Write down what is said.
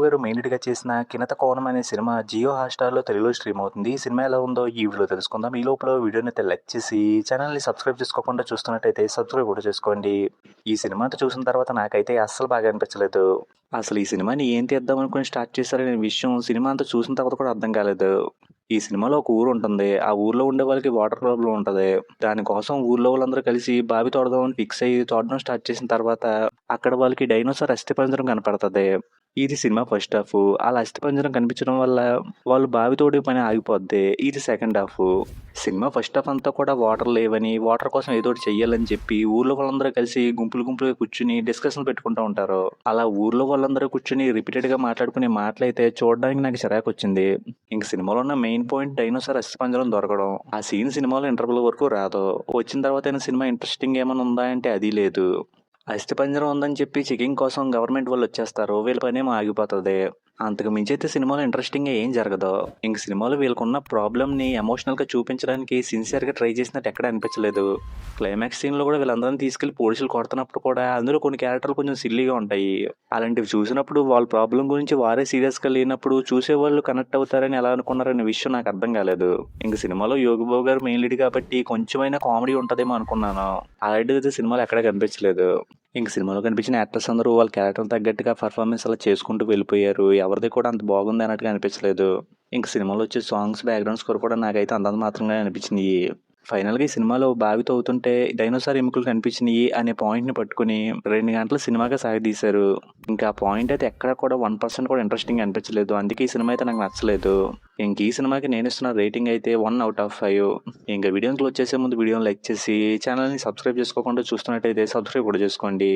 గారు మెయిన్ లీడ్‌గా చేసిన 'కినత కోణం' అనే సినిమా జియో హాట్‌స్టార్‌లో తెలుగులో స్ట్రీమ్ అవుతుంది. ఈ సినిమా ఎలా ఉందో ఈ వీడియోలో తెలుసుకుందాం. ఈ లోపల వీడియోనైతే లైక్ చేసి ఛానల్‌ని సబ్స్క్రైబ్ చేసుకోకుండా చూస్తున్నట్టయితే సబ్స్క్రైబ్ కూడా చేసుకోండి. ఈ సినిమా అంతా చూసిన తర్వాత నాకైతే అస్సలు బాగా అనిపించలేదు. అసలు ఈ సినిమాని ఏం తీద్దాం అనుకుని స్టార్ట్ చేశారనే విషయం సినిమా అంతా చూసిన తర్వాత కూడా అర్థం కాలేదు. ఈ సినిమాలో ఒక ఊరు ఉంటుంది. ఆ ఊర్లో ఉండే వాళ్ళకి వాటర్ ప్రాబ్లమ్ ఉంటది. దానికోసం ఊర్లో వాళ్ళందరూ కలిసి బావి తోడదామని ఫిక్స్ అయ్యి తోడడం స్టార్ట్ చేసిన తర్వాత అక్కడ వాళ్ళకి డైనోసార్ అస్థిపంజరం కనపడతది. ఇది సినిమా ఫస్ట్ హాఫ్. అలా అస్థిపంజరం కనిపించడం వల్ల వాళ్ళు బావి తోడే పని ఆగిపోద్ది. ఇది second half. Cinema first half అంతా కూడా వాటర్ లేవని, వాటర్ కోసం ఏదో ఒకటి చెయ్యాలని చెప్పి ఊర్లో వాళ్ళందరూ కలిసి గుంపులుగా కూర్చుని డిస్కషన్లు పెట్టుకుంటూ ఉంటారు. అలా ఊర్లో వాళ్ళందరూ కూర్చుని రిపీటెడ్‌గా మాట్లాడుకునే మాటలైతే చూడడానికి నాకు చిరాకొచ్చింది. ఇంక సినిమాలో ఉన్న మెయిన్ పాయింట్ డైనోసార్ అస్థిపంజరం దొరకడం. ఆ సీన్ సినిమాలో ఇంటర్వెల్ వరకు రాదు. వచ్చిన తర్వాతైనా సినిమా ఇంట్రెస్టింగ్ ఏమైనా ఉందా అంటే అది లేదు. అస్థిపంజరం ఉందని చెప్పి చెకింగ్ కోసం గవర్నమెంట్ వాళ్ళు వచ్చేస్తారు. వీళ్ళ పనేమో ఆగిపోతది. అంతకు మించి అయితే సినిమాలో ఇంట్రెస్టింగ్‌గా ఏం జరగదు. ఇంక సినిమాలో వీళ్ళకున్న ప్రాబ్లమ్‌ని ఎమోషనల్‌గా చూపించడానికి సిన్సియర్‌గా ట్రై చేసినట్టు ఎక్కడ అనిపించలేదు. క్లైమాక్స్ సీన్‌లో కూడా వీళ్ళందరిని తీసుకెళ్లి పోలీసులు కొడుతున్నప్పుడు కూడా అందులో కొన్ని క్యారెక్టర్లు కొంచెం సిల్లీగా ఉంటాయి. అలాంటివి చూసినప్పుడు వాళ్ళ ప్రాబ్లం గురించి వారే సీరియస్‌గా లేనప్పుడు చూసేవాళ్ళు కనెక్ట్ అవుతారని ఎలా అనుకున్నారనే విషయం నాకు అర్థం కాలేదు. ఇంక సినిమాలో యోగి బాబు గారు మెయిన్ లీడ్ కాబట్టి కొంచెమైనా కామెడీ ఉంటదేమో అనుకున్నాను. అలాంటిదైతే సినిమాలో ఎక్కడా కనిపించలేదు. ఇంక సినిమాలో కనిపించిన యాక్టర్స్ అందరూ వాళ్ళ క్యారెక్టర్ తగ్గట్టుగా పర్ఫార్మెన్స్ అలా చేసుకుంటూ వెళ్ళిపోయారు. ఎవరిది కూడా అంత బాగుంది అన్నట్టుగా అనిపించలేదు. ఇంక సినిమాలో వచ్చే సాంగ్స్, బ్యాక్‌గ్రౌండ్ స్కోర్ కూడా నాకైతే అంతంత మాత్రంగా అనిపించినాయి. ఫైనల్‌గా ఈ సినిమాలో బావి తవ్వుతుంటే డైనోసార్ ఎముకలు కనిపించినాయి అనే పాయింట్‌ని పట్టుకుని 2 గంటలు సినిమాగా సాగదీశారు. ఇంకా ఆ పాయింట్ అయితే ఎక్కడ కూడా 1% కూడా ఇంట్రెస్టింగ్ అనిపించలేదు. అందుకే ఈ సినిమా అయితే నాకు నచ్చలేదు. ఇంక ఈ సినిమాకి నేను ఇస్తున్న రేటింగ్ అయితే 1/5. ఇంకా వీడియోని క్లోజ్ చేసే ముందు వీడియోని లైక్ చేసి ఛానల్‌ని సబ్స్క్రైబ్ చేసుకోకుండా చూస్తున్నట్టయితే సబ్స్క్రైబ్ కూడా చేసుకోండి.